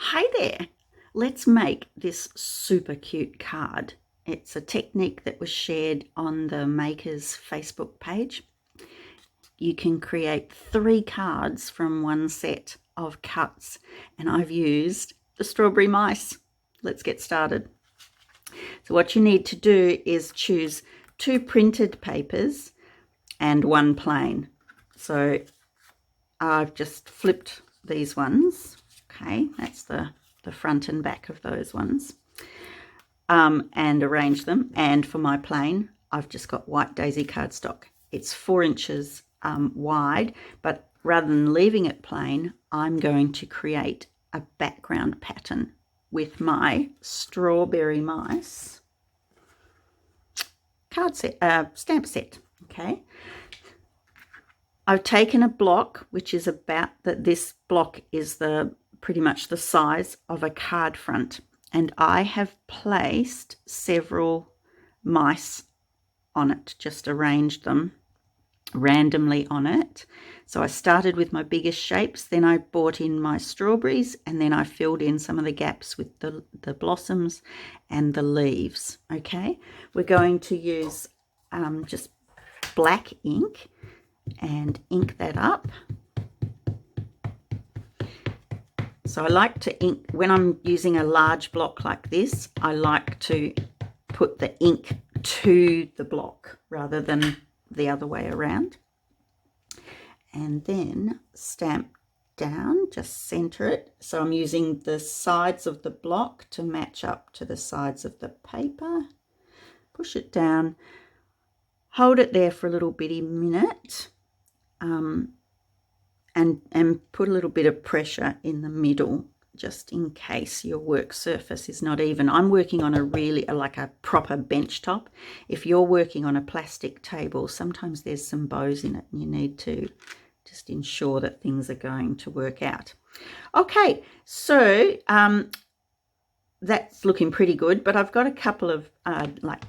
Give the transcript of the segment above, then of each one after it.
Hi there, let's make this super cute card. It's a technique that was shared on the Makers Facebook page. You can create 3 cards from one set of cuts, and I've used the strawberry mice. Let's get started. So what you need to do is choose 2 printed papers and 1 plain. So I've just flipped these ones. Okay, that's the front and back of those ones, and arrange them. And for my plain, I've just got white daisy cardstock. It's 4 inches wide, but rather than leaving it plain, I'm going to create a background pattern with my strawberry mice card set, stamp set. Okay, I've taken a block which is about that. This block is pretty much the size of a card front, and I have placed several mice on it, just arranged them randomly on it. So I started with my biggest shapes, then I brought in my strawberries, and then I filled in some of the gaps with the blossoms and the leaves. Okay, we're going to use just black ink and ink that up. So I like to ink, when I'm using a large block like this, I like to put the ink to the block rather than the other way around. And then stamp down, just center it. So I'm using the sides of the block to match up to the sides of the paper. Push it down, hold it there for a little bitty minute. And put a little bit of pressure in the middle, just in case your work surface is not even. I'm working on like a proper bench top. If you're working on a plastic table, sometimes there's some bows in it, and you need to just ensure that things are going to work out. Okay, so that's looking pretty good, but I've got a couple of like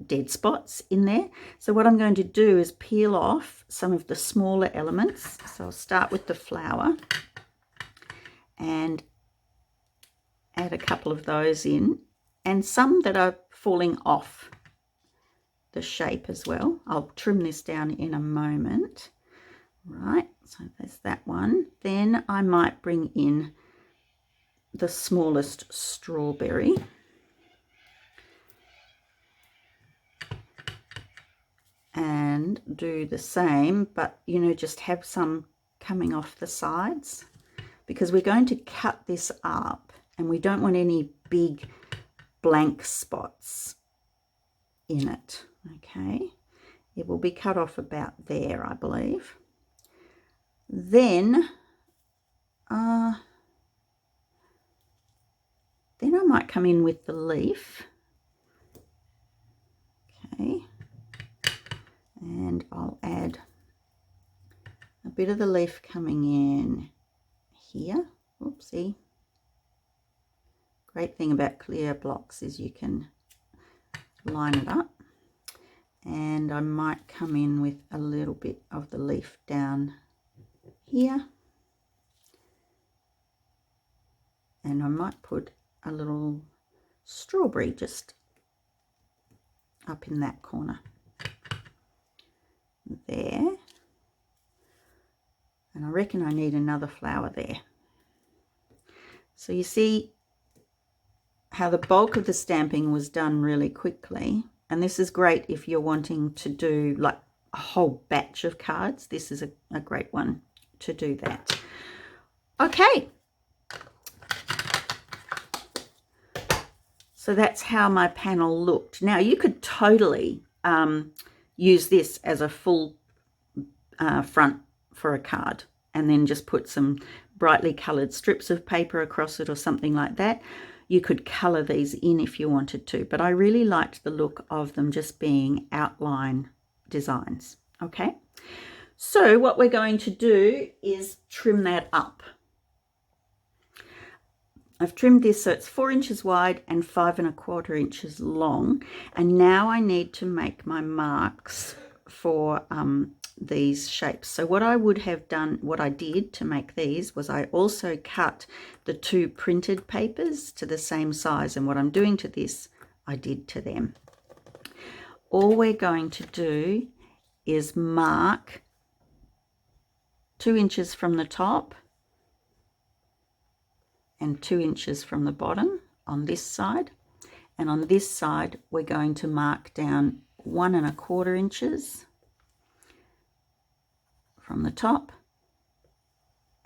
dead spots in there. So what I'm going to do is peel off some of the smaller elements. So I'll start with the flower and add a couple of those in, and some that are falling off the shape as well. I'll trim this down in a moment. Right, so there's that one. Then I might bring in the smallest strawberry. And do the same, but just have some coming off the sides, because we're going to cut this up and we don't want any big blank spots in it. Okay, it will be cut off about there, I believe. Then I might come in with the leaf. Okay, and I'll add a bit of the leaf coming in here. Oopsie. Great thing about clear blocks is you can line it up. And I might come in with a little bit of the leaf down here. And I might put a little strawberry just up in that corner there. And I reckon I need another flower there. So you see how the bulk of the stamping was done really quickly, and this is great if you're wanting to do like a whole batch of cards. This is a great one to do that. Okay, so that's how my panel looked. Now you could totally use this as a full front for a card, and then just put some brightly coloured strips of paper across it or something like that. You could colour these in if you wanted to, but I really liked the look of them just being outline designs. Okay, so what we're going to do is trim that up. I've trimmed this so it's 4 inches wide and 5 1/4 inches long, and now I need to make my marks for these shapes. So what I would have done, what I did to make these, was I also cut the 2 printed papers to the same size, and what I'm doing to this, I did to them. All we're going to do is mark 2 inches from the top and 2 inches from the bottom on this side, and on this side we're going to mark down 1 1/4 inches from the top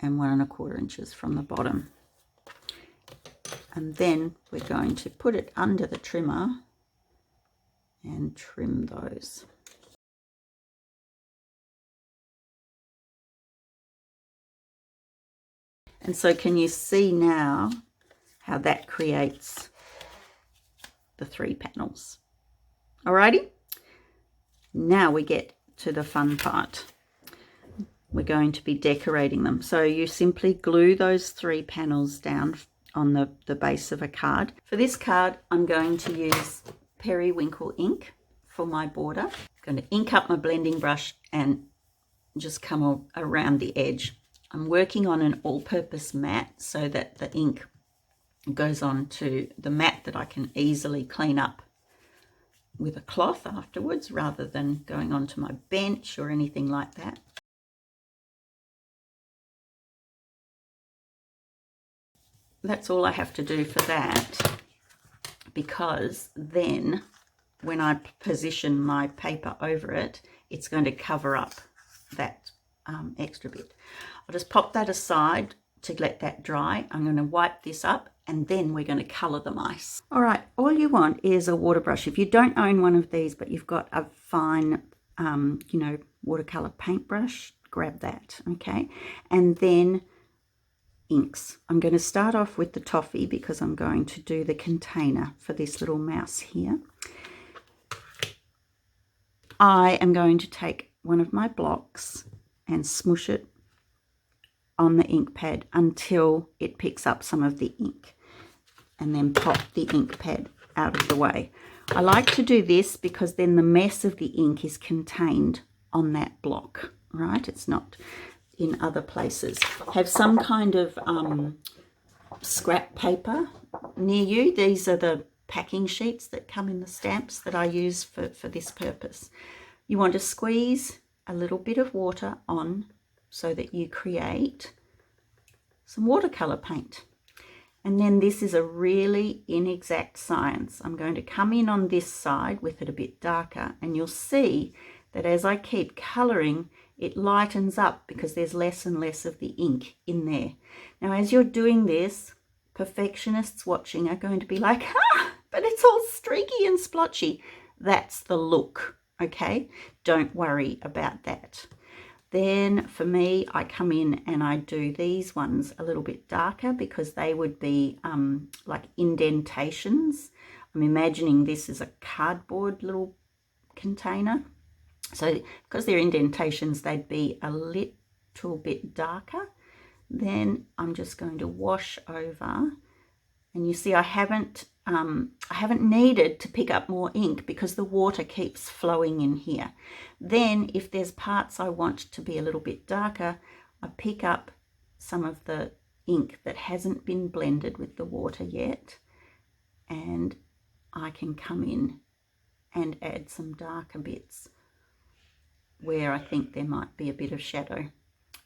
and 1 1/4 inches from the bottom, and then we're going to put it under the trimmer and trim those. And so can you see now how that creates the 3 panels? Alrighty, now we get to the fun part. We're going to be decorating them. So you simply glue those 3 panels down on the base of a card. For this card, I'm going to use periwinkle ink for my border. I'm going to ink up my blending brush and just come around the edge. I'm working on an all-purpose mat so that the ink goes on to the mat that I can easily clean up with a cloth afterwards, rather than going onto my bench or anything like that. That's all I have to do for that, because then when I position my paper over it, it's going to cover up that extra bit. I'll just pop that aside to let that dry. I'm going to wipe this up, and then we're going to colour the mice. All right, all you want is a water brush. If you don't own one of these, but you've got a fine, you know, watercolour paintbrush, grab that, okay? And then inks. I'm going to start off with the toffee because I'm going to do the container for this little mouse here. I am going to take one of my blocks and smoosh it on the ink pad until it picks up some of the ink, and then pop the ink pad out of the way. I like to do this because then the mess of the ink is contained on that block, right? It's not in other places. Have some kind of scrap paper near you. These are the packing sheets that come in the stamps that I use for this purpose. You want to squeeze a little bit of water on so that you create some watercolor paint. And then this is a really inexact science. I'm going to come in on this side with it a bit darker, and you'll see that as I keep coloring, it lightens up because there's less and less of the ink in there. Now, as you're doing this, perfectionists watching are going to be like, but it's all streaky and splotchy. That's the look, okay? Don't worry about that. Then for me, I come in and I do these ones a little bit darker because they would be like indentations. I'm imagining this is a cardboard little container. So because they're indentations, they'd be a little bit darker. Then I'm just going to wash over, and you see I haven't needed to pick up more ink because the water keeps flowing in here. Then if there's parts I want to be a little bit darker, I pick up some of the ink that hasn't been blended with the water yet, and I can come in and add some darker bits where I think there might be a bit of shadow.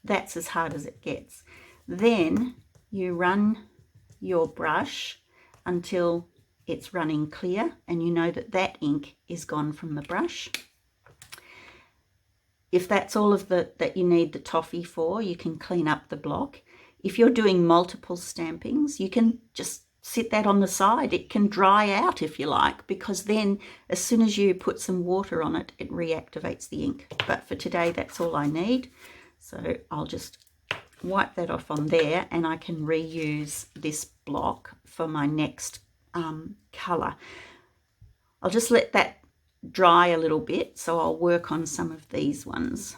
That's as hard as it gets. Then you run your brush until it's running clear, and you know that that ink is gone from the brush. If that's all of that you need the toffee for, you can clean up the block. If you're doing multiple stampings, you can just sit that on the side. It can dry out if you like, because then as soon as you put some water on it, it reactivates the ink. But for today, that's all I need. So I'll just wipe that off on there, and I can reuse this block for my next colour. I'll just let that dry a little bit, so I'll work on some of these ones.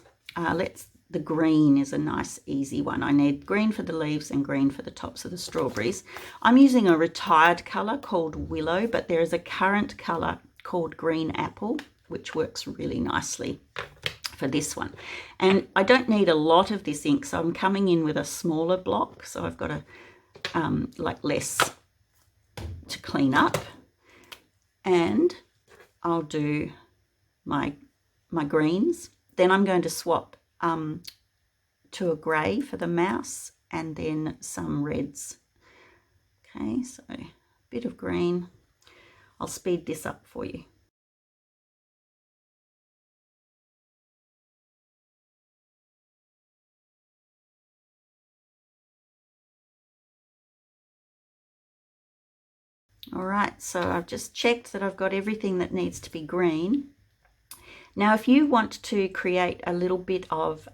The green is a nice easy one. I need green for the leaves and green for the tops of the strawberries. I'm using a retired colour called Willow, but there is a current colour called Green Apple, which works really nicely for this one. And I don't need a lot of this ink, so I'm coming in with a smaller block, so I've got a like less to clean up. And I'll do my greens. Then I'm going to swap to a grey for the mouse, and then some reds. Okay, so a bit of green. I'll speed this up for you. All right, so I've just checked that I've got everything that needs to be green. Now, if you want to create a little bit of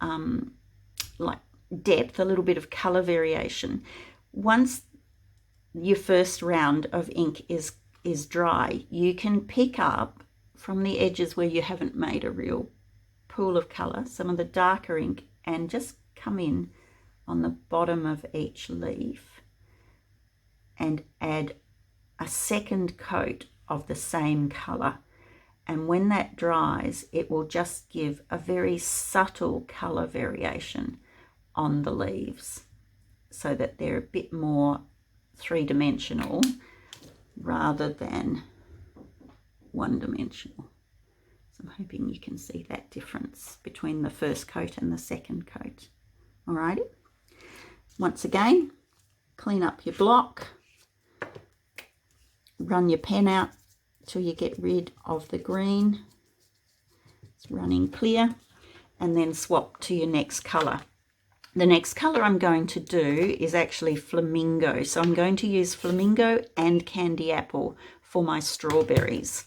like depth, a little bit of color variation, once your first round of ink is dry, you can pick up from the edges where you haven't made a real pool of color some of the darker ink and just come in on the bottom of each leaf and add a second coat of the same color. And when that dries, it will just give a very subtle color variation on the leaves so that they're a bit more three-dimensional rather than one-dimensional. So I'm hoping you can see that difference between the first coat and the second coat. Alrighty. Once again, clean up your block. Run your pen out till you get rid of the green. It's running clear. And then swap to your next colour. The next colour I'm going to do is actually flamingo. So I'm going to use flamingo and candy apple for my strawberries,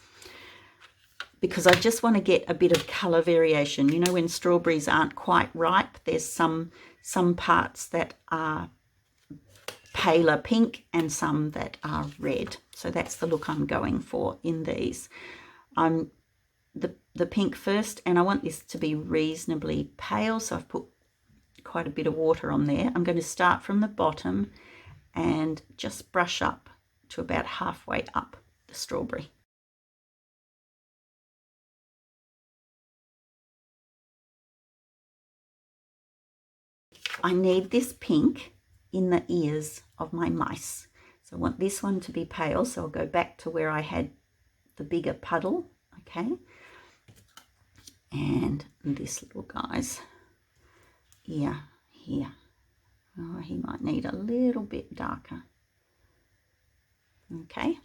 because I just want to get a bit of colour variation. You know, when strawberries aren't quite ripe, there's some parts that are paler pink and some that are red. So that's the look I'm going for in these. I'm the pink first, and I want this to be reasonably pale, so I've put quite a bit of water on there. I'm going to start from the bottom and just brush up to about halfway up the strawberry. I need this pink in the ears of my mice. So I want this one to be pale, so I'll go back to where I had the bigger puddle, okay? And this little guy's ear here. Oh, he might need a little bit darker. Okay.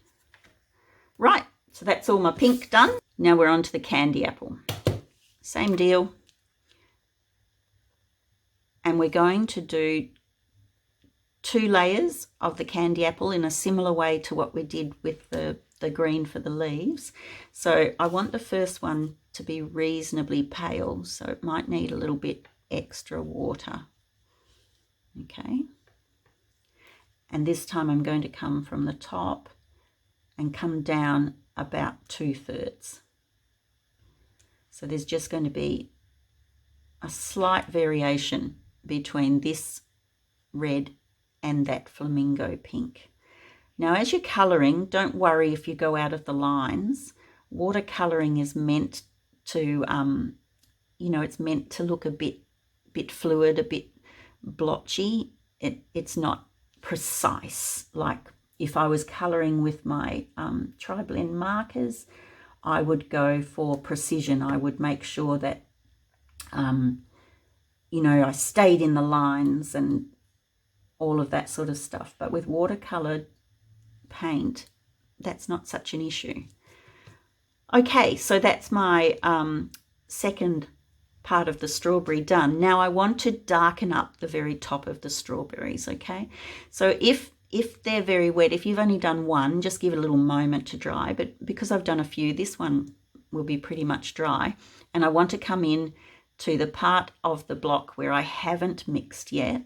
Right, so that's all my pink done. Now we're on to the candy apple. Same deal. And we're going to do 2 layers of the candy apple in a similar way to what we did with the green for the leaves. So I want the first one to be reasonably pale, so it might need a little bit extra water. Okay. And this time I'm going to come from the top and come down about 2/3. So there's just going to be a slight variation between this red and that flamingo pink. Now, as you're colouring, don't worry if you go out of the lines. Watercolouring is meant to, you know, it's meant to look a bit fluid, a bit blotchy. It's not precise. Like if I was colouring with my tri-blend markers, I would go for precision. I would make sure that, you know, I stayed in the lines and all of that sort of stuff. But with watercoloured paint, that's not such an issue. Okay, so that's my second part of the strawberry done. Now I want to darken up the very top of the strawberries, okay? So if they're very wet, if you've only done one, just give it a little moment to dry. But because I've done a few, this one will be pretty much dry. And I want to come in to the part of the block where I haven't mixed yet,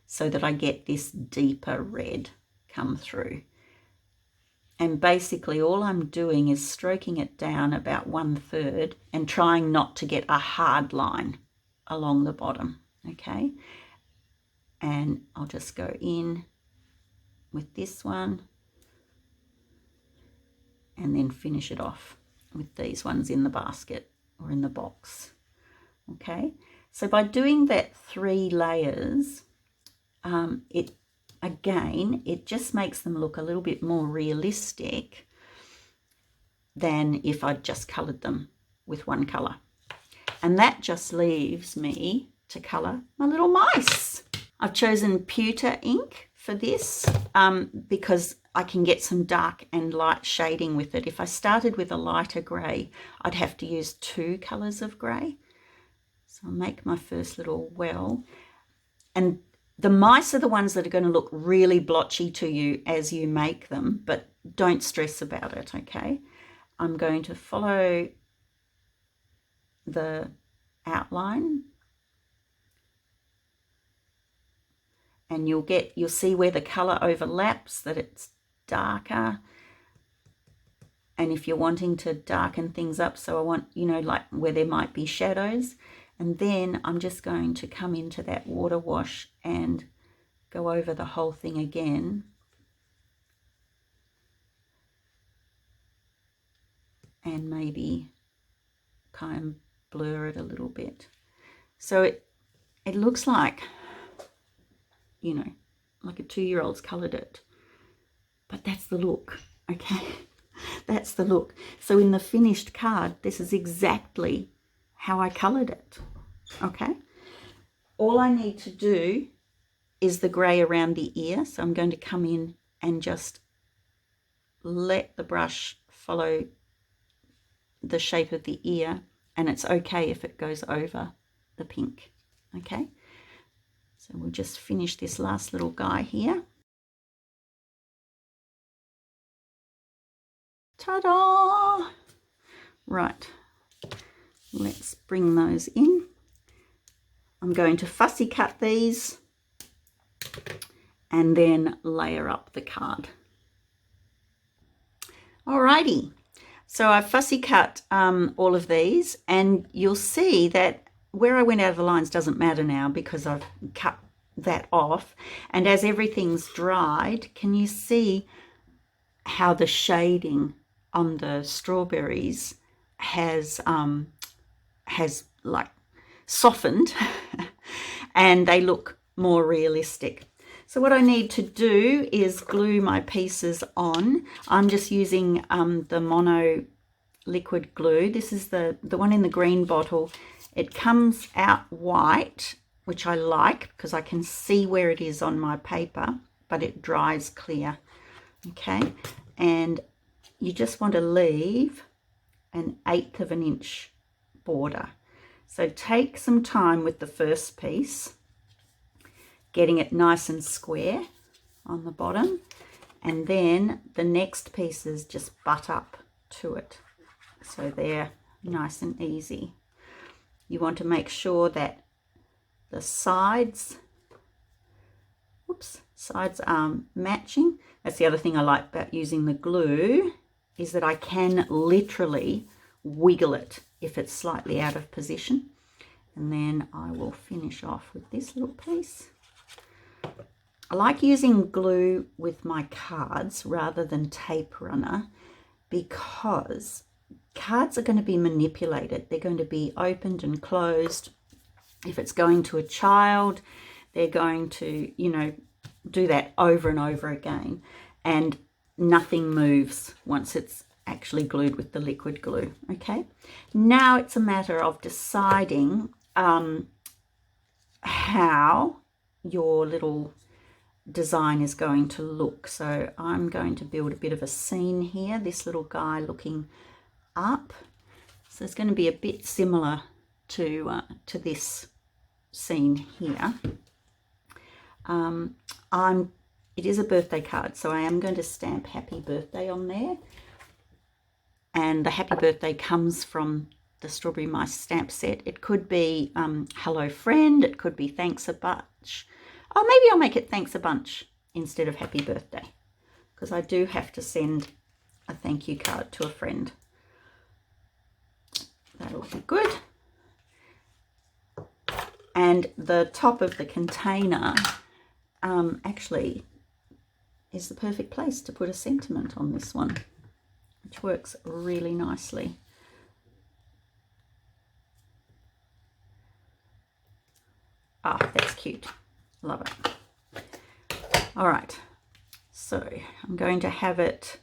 so that I get this deeper red come through. And basically all I'm doing is stroking it down about 1/3 and trying not to get a hard line along the bottom, okay? And I'll just go in with this one and then finish it off with these ones in the basket or in the box. Okay, so by doing that 3 layers, it just makes them look a little bit more realistic than if I'd just coloured them with one colour. And that just leaves me to colour my little mice. I've chosen pewter ink for this because I can get some dark and light shading with it. If I started with a lighter grey, I'd have to use 2 colours of grey. So I'll make my first little well. And the mice are the ones that are going to look really blotchy to you as you make them, but don't stress about it, okay? I'm going to follow the outline, and you'll see where the colour overlaps, that it's darker. And if you're wanting to darken things up, so I want, you know, like where there might be shadows, and then I'm just going to come into that water wash and go over the whole thing again. And maybe kind of blur it a little bit. So it looks like, you know, like a 2-year-old's coloured it. But that's the look, okay? That's the look. So in the finished card, this is exactly how I coloured it, okay? All I need to do is the grey around the ear. So I'm going to come in and just let the brush follow the shape of the ear, and it's okay if it goes over the pink, okay? So we'll just finish this last little guy here. Ta-da! Right, let's bring those in. I'm going to fussy cut these and then layer up the card. Alrighty, so I've fussy cut all of these, and you'll see that where I went out of the lines doesn't matter now because I've cut that off. And as everything's dried, can you see how the shading on the strawberries has like softened and they look more realistic. So what I need to do is glue my pieces on. I'm just using the Mono liquid glue. This is the one in the green bottle. It comes out white, which I like because I can see where it is on my paper, but it dries clear. Okay, and you just want to leave an 1/8 of an inch border. So take some time with the first piece, getting it nice and square on the bottom, and then the next pieces just butt up to it. So they're nice and easy. You want to make sure that the sides are matching. That's the other thing I like about using the glue, is that I can literally wiggle it if it's slightly out of position. And then I will finish off with this little piece. I like using glue with my cards rather than tape runner because cards are going to be manipulated. They're going to be opened and closed. If it's going to a child, they're going to, you know, do that over and over again, and nothing moves once it's actually glued with the liquid glue. Okay, now it's a matter of deciding how your little design is going to look. So I'm going to build a bit of a scene here, this little guy looking up. So it's going to be a bit similar to this scene here. It is a birthday card, so I am going to stamp happy birthday on there, and the happy birthday comes from the Strawberry Mice stamp set. It could be hello friend, it could be thanks a bunch. Oh, maybe I'll make it thanks a bunch instead of happy birthday, because I do have to send a thank you card to a friend. That'll be good. And the top of the container actually is the perfect place to put a sentiment on this one, which works really nicely. cute. Love it. All right, so I'm going to have it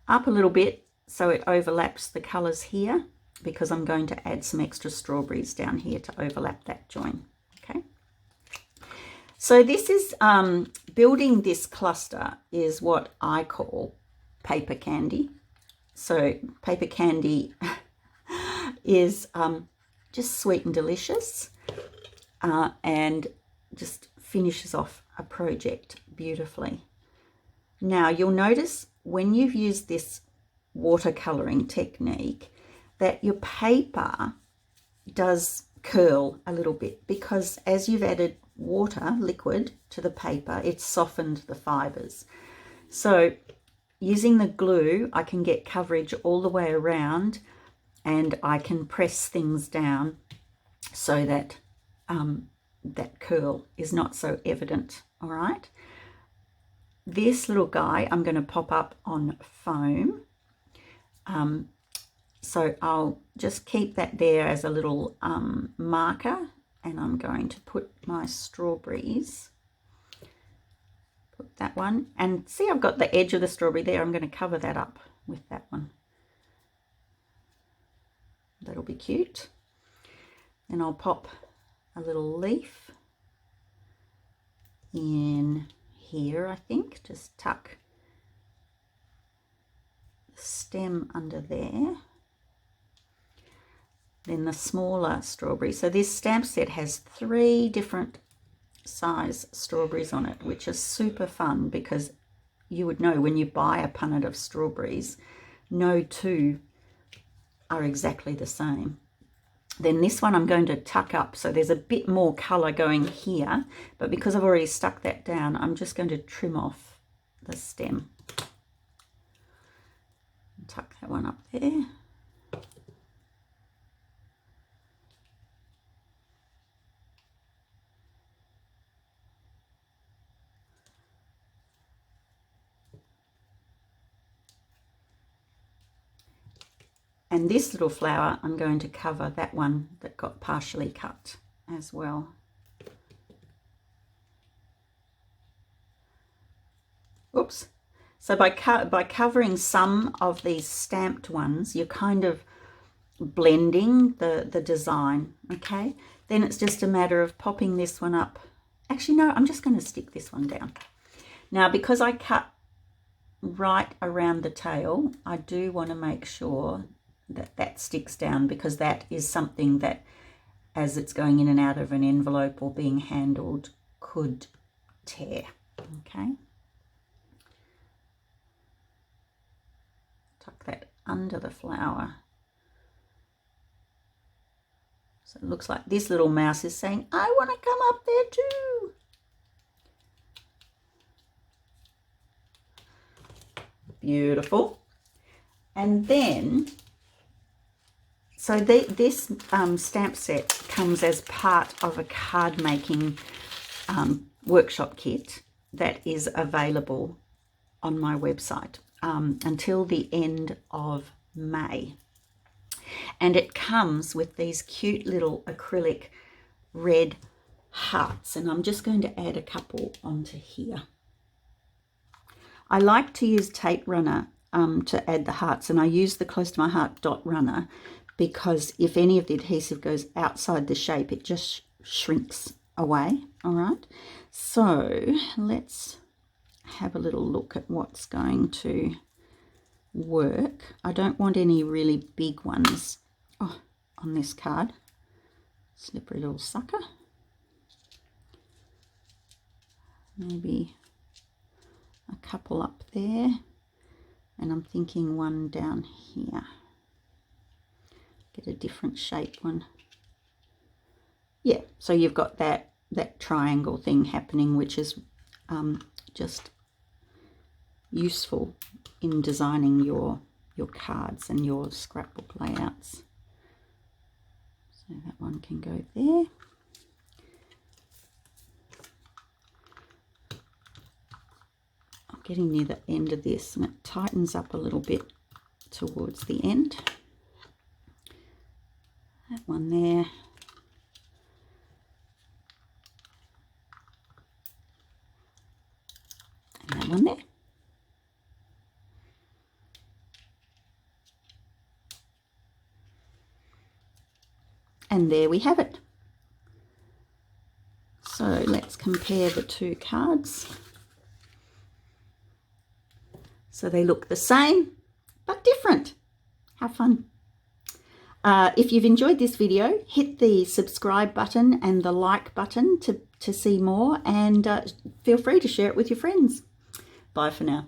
up a little bit so it overlaps the colours here, because I'm going to add some extra strawberries down here to overlap that join. Okay. So this is, building this cluster is what I call paper candy. So paper candy is just sweet and delicious, and just finishes off a project beautifully. Now you'll notice when you've used this watercolouring technique that your paper does curl a little bit, because as you've added water, liquid, to the paper, it's softened the fibres. So using the glue, I can get coverage all the way around, and I can press things down so that that curl is not so evident. All right. This little guy I'm going to pop up on foam. So I'll just keep that there as a little marker, and I'm going to put my strawberries, put that one, and see I've got the edge of the strawberry there. I'm going to cover that up with that one. That'll be cute. Then I'll pop a little leaf in here, I think, just tuck the stem under there. Then the smaller strawberry. So this stamp set has 3 different size strawberries on it, which is super fun, because you would know when you buy a punnet of strawberries, no 2 are exactly the same. Then this one I'm going to tuck up, so there's a bit more colour going here, but because I've already stuck that down, I'm just going to trim off the stem. Tuck that one up there. And this little flower, I'm going to cover that one that got partially cut as well. Oops. So by covering some of these stamped ones, you're kind of blending the design, okay? Then it's just a matter of popping this one up. Actually, no, I'm just going to stick this one down. Now, because I cut right around the tail, I do want to make sure that that sticks down, because that is something that, as it's going in and out of an envelope or being handled, could tear. Okay, tuck that under the flower. So it looks like this little mouse is saying, I want to come up there too. Beautiful. And then, so this stamp set comes as part of a card making workshop kit that is available on my website until the end of May. And it comes with these cute little acrylic red hearts, and I'm just going to add a couple onto here. I like to use tape runner to add the hearts, and I use the Close to My Heart dot runner, because if any of the adhesive goes outside the shape, it just shrinks away. All right, so let's have a little look at what's going to work. I don't want any really big ones on this card. Slippery little sucker. Maybe a couple up there, and I'm thinking one down here. Get a different shape one. Yeah, so you've got that triangle thing happening, which is just useful in designing your cards and your scrapbook layouts. So that one can go there. I'm getting near the end of this, and it tightens up a little bit towards the end. That one there. that one there. And there we have it. So let's compare the two cards. So they look the same, but different. How fun. If you've enjoyed this video, hit the subscribe button and the like button to see more, and feel free to share it with your friends. Bye for now.